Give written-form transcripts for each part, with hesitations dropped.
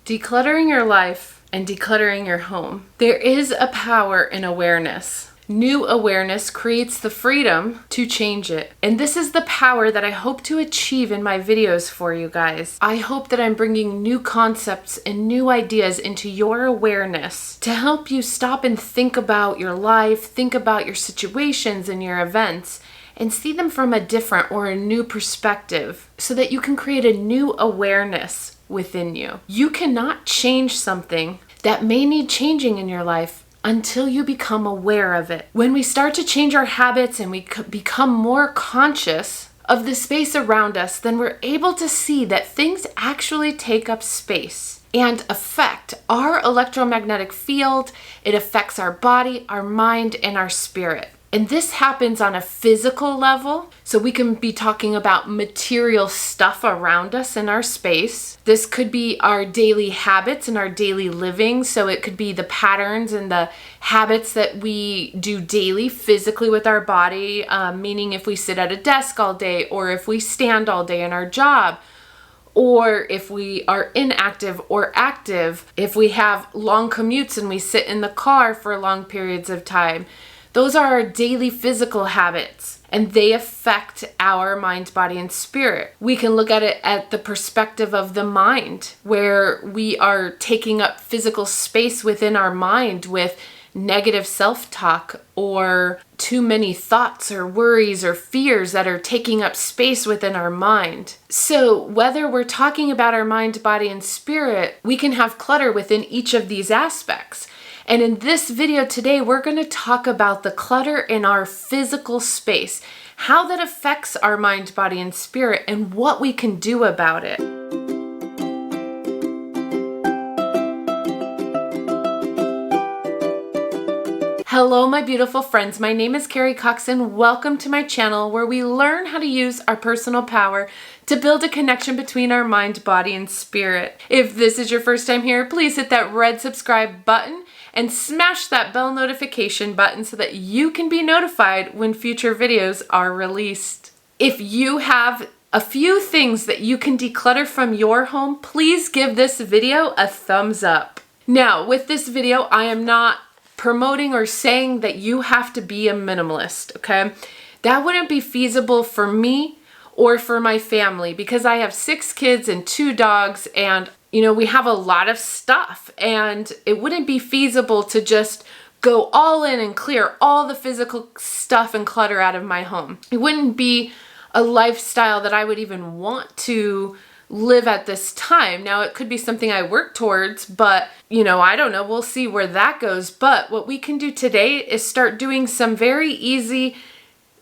Decluttering your life and decluttering your home. There is a power in awareness. New awareness creates the freedom to change it. And this is the power that I hope to achieve in my videos for you guys. I hope that I'm bringing new concepts and new ideas into your awareness to help you stop and think about your life, think about your situations and your events, and see them from a different or a new perspective so that you can create a new awareness within you. You cannot change something that may need changing in your life until you become aware of it. When we start to change our habits and we become more conscious of the space around us, then we're able to see that things actually take up space and affect our electromagnetic field. It affects our body, our mind, and our spirit. And this happens on a physical level. So we can be talking about material stuff around us in our space. This could be our daily habits and our daily living. So it could be the patterns and the habits that we do daily physically with our body, meaning if we sit at a desk all day, or if we stand all day in our job, or if we are inactive or active, if we have long commutes and we sit in the car for long periods of time. Those are our daily physical habits, and they affect our mind, body, and spirit. We can look at it at the perspective of the mind, where we are taking up physical space within our mind with negative self-talk or too many thoughts or worries or fears that are taking up space within our mind. So whether we're talking about our mind, body, and spirit, we can have clutter within each of these aspects. And in this video today, we're going to talk about the clutter in our physical space, how that affects our mind, body, and spirit, and what we can do about it. Hello, my beautiful friends. My name is Carrie Cox, and welcome to my channel where we learn how to use our personal power to build a connection between our mind, body, and spirit. If this is your first time here, please hit that red subscribe button and smash that bell notification button so that you can be notified when future videos are released. If you have a few things that you can declutter from your home, please give this video a thumbs up. Now, with this video, I am not promoting or saying that you have to be a minimalist, okay? That wouldn't be feasible for me or for my family because I have 6 kids and 2 dogs, and we have a lot of stuff, and it wouldn't be feasible to just go all in and clear all the physical stuff and clutter out of my home. It wouldn't be a lifestyle that I would even want to live at this time. Now, it could be something I work towards, but I don't know. We'll see where that goes. But what we can do today is start doing some very easy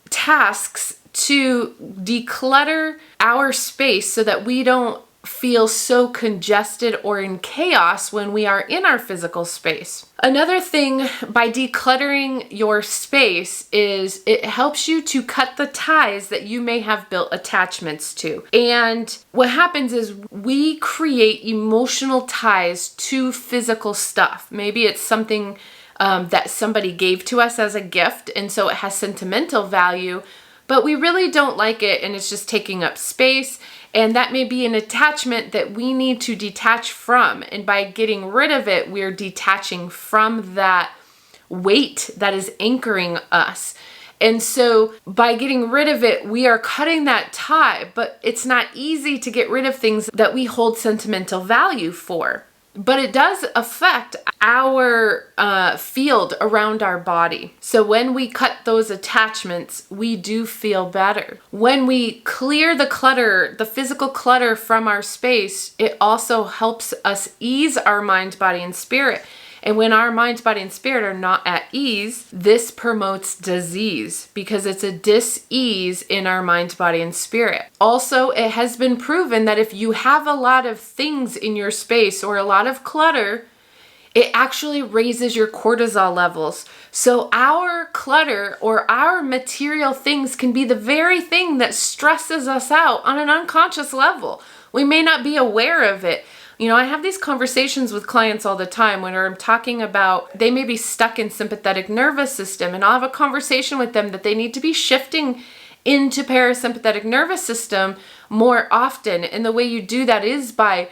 tasks to declutter our space so that we don't feel so congested or in chaos when we are in our physical space. Another thing by decluttering your space is it helps you to cut the ties that you may have built attachments to. And what happens is we create emotional ties to physical stuff. Maybe it's something that somebody gave to us as a gift, and so it has sentimental value, but we really don't like it and it's just taking up space. And that may be an attachment that we need to detach from. And by getting rid of it, we're detaching from that weight that is anchoring us. And so by getting rid of it, we are cutting that tie. But it's not easy to get rid of things that we hold sentimental value for. But it does affect our field around our body. So when we cut those attachments, we do feel better. When we clear the clutter, the physical clutter from our space, it also helps us ease our mind, body, and spirit. And when our mind, body, and spirit are not at ease, this promotes disease because it's a dis-ease in our mind, body, and spirit. Also, it has been proven that if you have a lot of things in your space or a lot of clutter, it actually raises your cortisol levels. So our clutter or our material things can be the very thing that stresses us out on an unconscious level. We may not be aware of it. I have these conversations with clients all the time when I'm talking about they may be stuck in sympathetic nervous system, and I'll have a conversation with them that they need to be shifting into parasympathetic nervous system more often. And the way you do that is by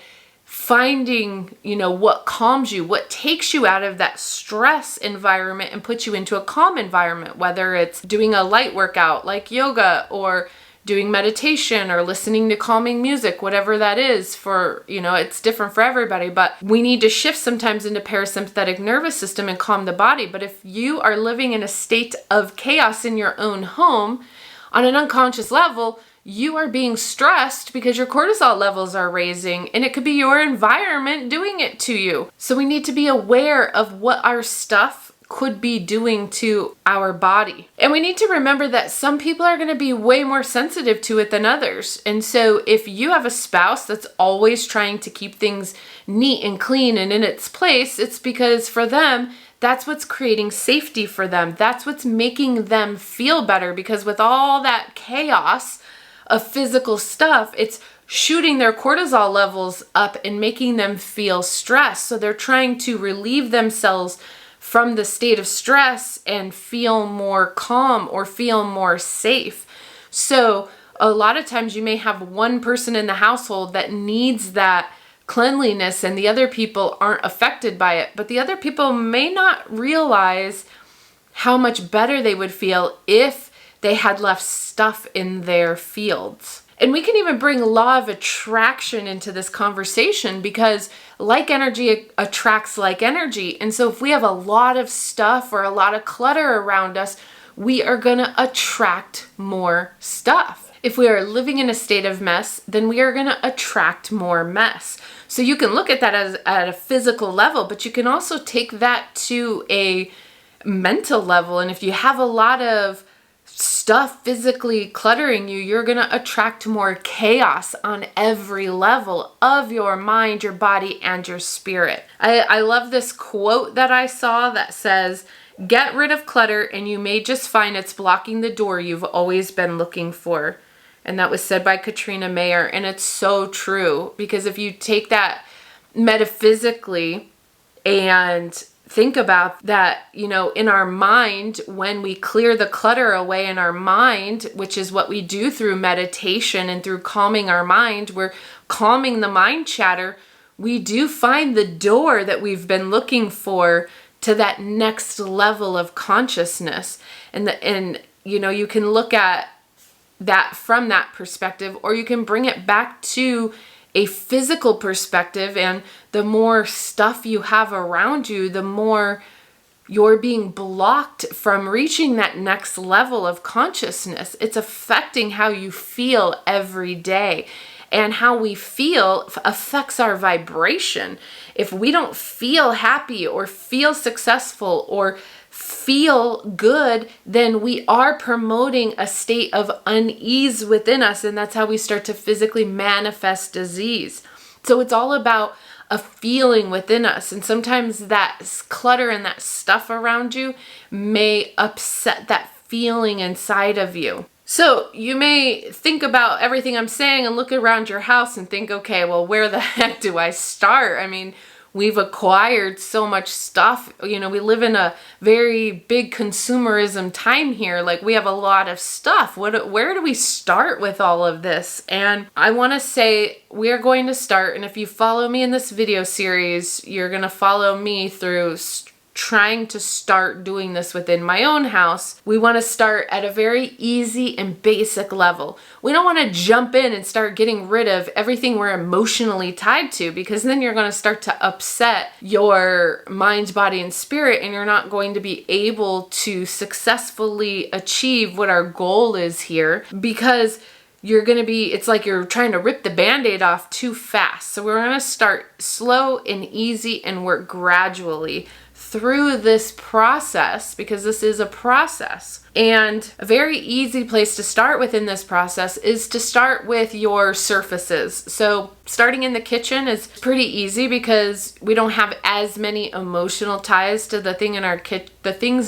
finding, what calms you, what takes you out of that stress environment and puts you into a calm environment, whether it's doing a light workout like yoga or doing meditation or listening to calming music, whatever that is for, it's different for everybody, but we need to shift sometimes into parasympathetic nervous system and calm the body. But if you are living in a state of chaos in your own home, on an unconscious level, you are being stressed because your cortisol levels are raising, and it could be your environment doing it to you. So we need to be aware of what our stuff could be doing to our body. And we need to remember that some people are going to be way more sensitive to it than others. And so if you have a spouse that's always trying to keep things neat and clean and in its place, it's because for them, that's what's creating safety for them. That's what's making them feel better, because with all that chaos of physical stuff, it's shooting their cortisol levels up and making them feel stressed. So they're trying to relieve themselves from the state of stress and feel more calm or feel more safe. So a lot of times you may have one person in the household that needs that cleanliness and the other people aren't affected by it, but the other people may not realize how much better they would feel if they had left stuff in their fields. And we can even bring law of attraction into this conversation, because like energy attracts like energy. And so if we have a lot of stuff or a lot of clutter around us, we are going to attract more stuff. If we are living in a state of mess, then we are going to attract more mess. So you can look at that as at a physical level, but you can also take that to a mental level. And if you have a lot of stuff physically cluttering you, you're going to attract more chaos on every level of your mind, your body, and your spirit. I love this quote that I saw that says, "Get rid of clutter and you may just find it's blocking the door you've always been looking for." And that was said by Katrina Mayer. And it's so true, because if you take that metaphysically and think about that, in our mind, when we clear the clutter away in our mind, which is what we do through meditation and through calming our mind, we're calming the mind chatter. We do find the door that we've been looking for to that next level of consciousness. And you can look at that from that perspective, or you can bring it back to a physical perspective. And the more stuff you have around you, the more you're being blocked from reaching that next level of consciousness. It's affecting how you feel every day. And how we feel affects our vibration. If we don't feel happy or feel successful or feel good, then we are promoting a state of unease within us, and that's how we start to physically manifest disease. So it's all about a feeling within us, and sometimes that clutter and that stuff around you may upset that feeling inside of you. So you may think about everything I'm saying and look around your house and think, okay, well, where the heck do I start? I mean, we've acquired so much stuff. We live in a very big consumerism time here. Like, we have a lot of stuff. Where do we start with all of this? And I want to say we're going to start, and if you follow me in this video series, you're going to follow me through trying to start doing this within my own house. We want to start at a very easy and basic level. We don't want to jump in and start getting rid of everything we're emotionally tied to, because then you're going to start to upset your mind, body, and spirit, and you're not going to be able to successfully achieve what our goal is here, because it's like you're trying to rip the Band-Aid off too fast. So we're going to start slow and easy and work gradually through this process, because this is a process. And a very easy place to start within this process is to start with your surfaces. So starting in the kitchen is pretty easy, because we don't have as many emotional ties to the things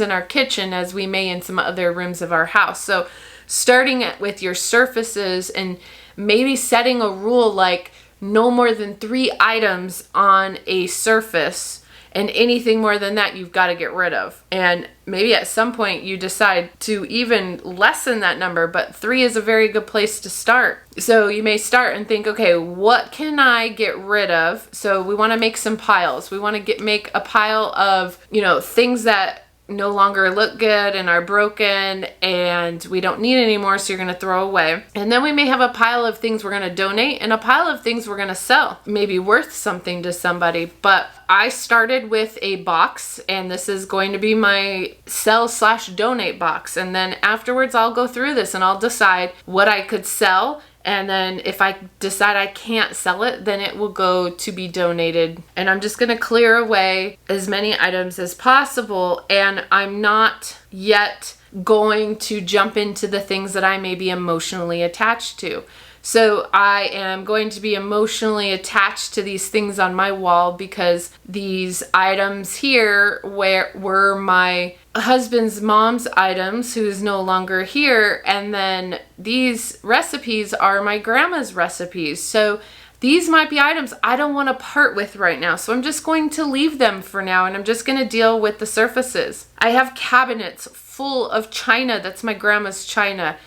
in our kitchen as we may in some other rooms of our house. So starting with your surfaces and maybe setting a rule like no more than 3 items on a surface. And anything more than that, you've got to get rid of. And maybe at some point you decide to even lessen that number, but 3 is a very good place to start. So you may start and think, okay, what can I get rid of? So we want to make some piles. We want to make a pile of, things that no longer look good and are broken and we don't need anymore, so you're going to throw away. And then we may have a pile of things we're going to donate and a pile of things we're going to sell, maybe worth something to somebody. But I started with a box, and this is going to be my sell/donate box. And then afterwards I'll go through this and I'll decide what I could sell. And then if I decide I can't sell it, then it will go to be donated. And I'm just going to clear away as many items as possible. And I'm not yet going to jump into the things that I may be emotionally attached to. So I am going to be emotionally attached to these things on my wall because these items here were my husband's mom's items, who's no longer here, and then these recipes are my grandma's recipes. So these might be items I don't want to part with right now. So I'm just going to leave them for now, and I'm just going to deal with the surfaces. I have cabinets full of china. That's my grandma's china.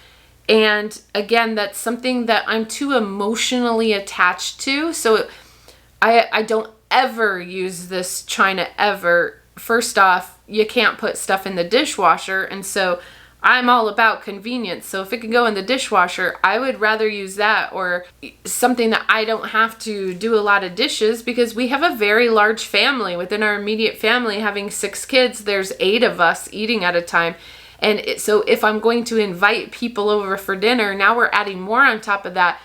And again, that's something that I'm too emotionally attached to. So I don't ever use this china ever. First off, you can't put stuff in the dishwasher. And so I'm all about convenience. So if it can go in the dishwasher, I would rather use that, or something that I don't have to do a lot of dishes, because we have a very large family. Within our immediate family, having 6 kids, there's 8 of us eating at a time. And so if I'm going to invite people over for dinner, now we're adding more on top of that.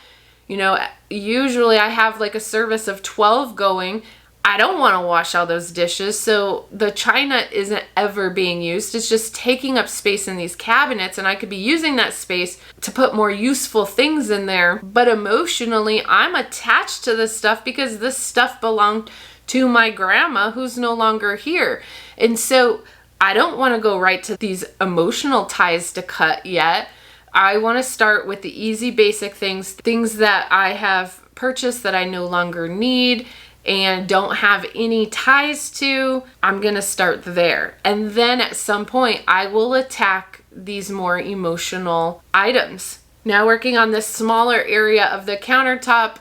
Usually I have like a service of 12 going. I don't want to wash all those dishes. So the china isn't ever being used. It's just taking up space in these cabinets, and I could be using that space to put more useful things in there. But emotionally, I'm attached to this stuff because this stuff belonged to my grandma, who's no longer here. And so I don't want to go right to these emotional ties to cut yet. I want to start with the easy, basic things that I have purchased that I no longer need and don't have any ties to. I'm going to start there. And then at some point, I will attack these more emotional items. Now, working on this smaller area of the countertop,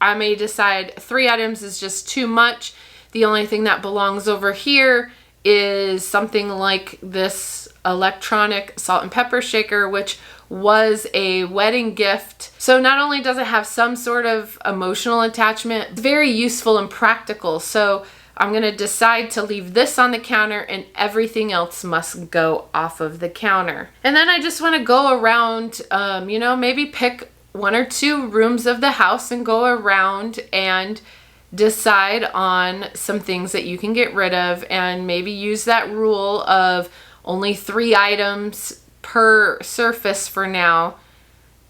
I may decide 3 items is just too much. The only thing that belongs over here is something like this electronic salt and pepper shaker, which was a wedding gift. So not only does it have some sort of emotional attachment, it's very useful and practical. So I'm going to decide to leave this on the counter, and everything else must go off of the counter. And then I just want to go around, maybe pick 1 or 2 rooms of the house and go around and decide on some things that you can get rid of, and maybe use that rule of only 3 items per surface for now,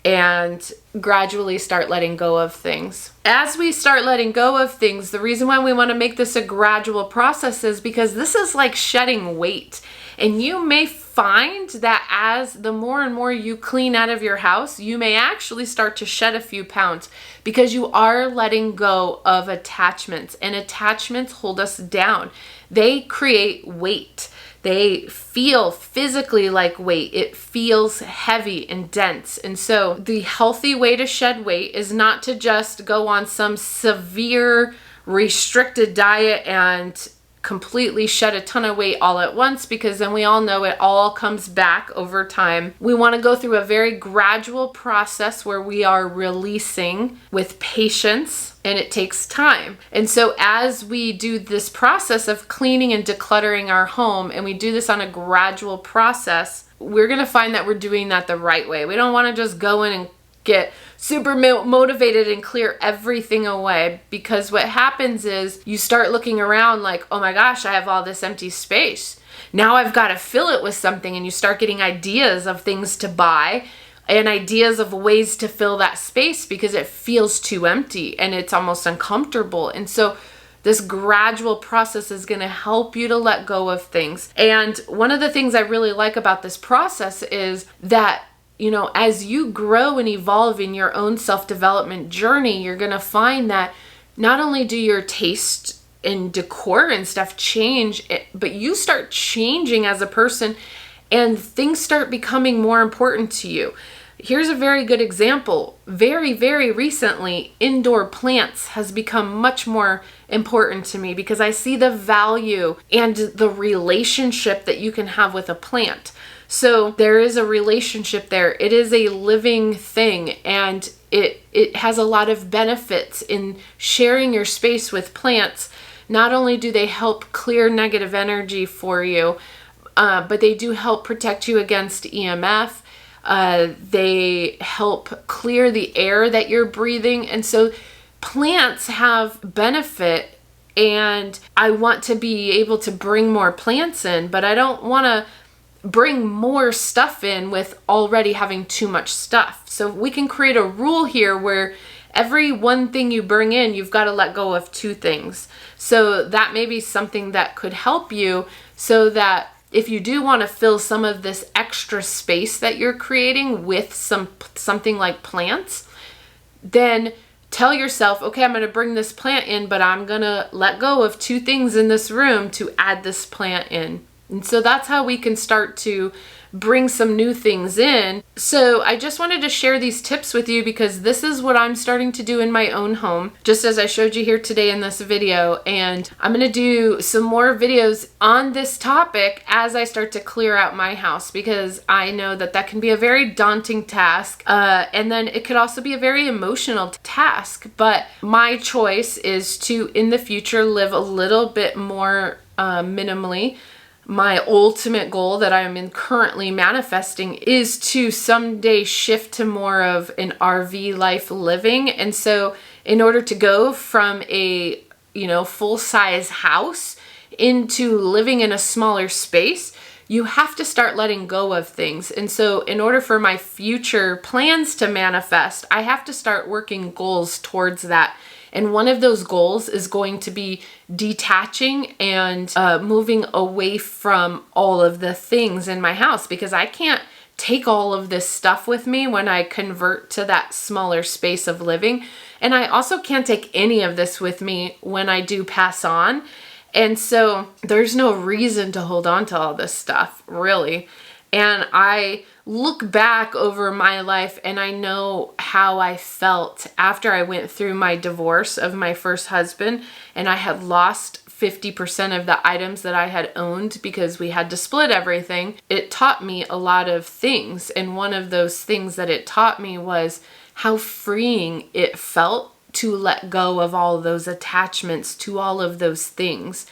and gradually start letting go of things. As we start letting go of things, the reason why we want to make this a gradual process is because this is like shedding weight. And you may find that as the more and more you clean out of your house, you may actually start to shed a few pounds, because you are letting go of attachments, and attachments hold us down. They create weight. They feel physically like weight. It feels heavy and dense. And so the healthy way to shed weight is not to just go on some severe restricted diet and completely shed a ton of weight all at once, because then we all know it all comes back over time. We want to go through a very gradual process where we are releasing with patience, and it takes time. And so as we do this process of cleaning and decluttering our home, and we do this on a gradual process, we're going to find that we're doing that the right way. We don't want to just go in and get super motivated and clear everything away, because what happens is you start looking around like, oh my gosh, I have all this empty space. Now I've got to fill it with something, and you start getting ideas of things to buy and ideas of ways to fill that space because it feels too empty and it's almost uncomfortable. And so this gradual process is going to help you to let go of things. And one of the things I really like about this process is that, as you grow and evolve in your own self-development journey, you're going to find that not only do your taste and decor and stuff change, but you start changing as a person and things start becoming more important to you. Here's a very good example. Very, very recently, indoor plants has become much more important to me because I see the value and the relationship that you can have with a plant. So there is a relationship there. It is a living thing, and it has a lot of benefits in sharing your space with plants. Not only do they help clear negative energy for you, but they do help protect you against EMF. They help clear the air that you're breathing. And so plants have benefit, and I want to be able to bring more plants in, but I don't want to bring more stuff in with already having too much stuff. So we can create a rule here where every one thing you bring in, you've got to let go of two things. So that may be something that could help you, so that if you do want to fill some of this extra space that you're creating with something like plants, then tell yourself, okay, I'm going to bring this plant in, but I'm going to let go of two things in this room to add this plant in. And so that's how we can start to bring some new things in. So I just wanted to share these tips with you because this is what I'm starting to do in my own home, just as I showed you here today in this video. And I'm going to do some more videos on this topic as I start to clear out my house, because I know that that can be a very daunting task. And then it could also be a very emotional task. But my choice is to, in the future, live a little bit more minimally. My ultimate goal that I'm currently manifesting is to someday shift to more of an RV life living. And so in order to go from a, full-size house into living in a smaller space, you have to start letting go of things. And so in order for my future plans to manifest, I have to start working goals towards that. And one of those goals is going to be detaching and moving away from all of the things in my house, because I can't take all of this stuff with me when I convert to that smaller space of living. And I also can't take any of this with me when I do pass on. And so there's no reason to hold on to all this stuff, really. And I look back over my life and I know how I felt after I went through my divorce of my first husband, and I had lost 50% of the items that I had owned because we had to split everything. It taught me a lot of things. And one of those things that it taught me was how freeing it felt to let go of all of those attachments to all of those things.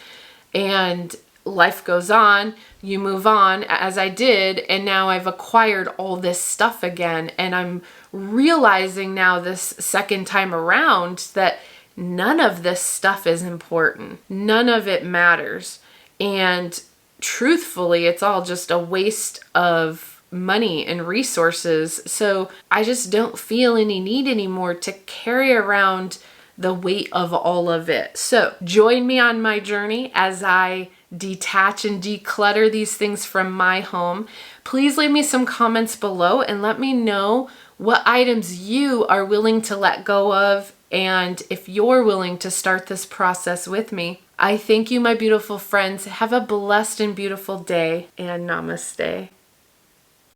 And life goes on, you move on, as I did, and now I've acquired all this stuff again, and I'm realizing now this second time around that none of this stuff is important. None of it matters. And truthfully, it's all just a waste of money and resources. So I just don't feel any need anymore to carry around the weight of all of it. So join me on my journey as I detach and declutter these things from my home. Please leave me some comments below and let me know what items you are willing to let go of, and if you're willing to start this process with me. I thank you, my beautiful friends. Have a blessed and beautiful day, and namaste.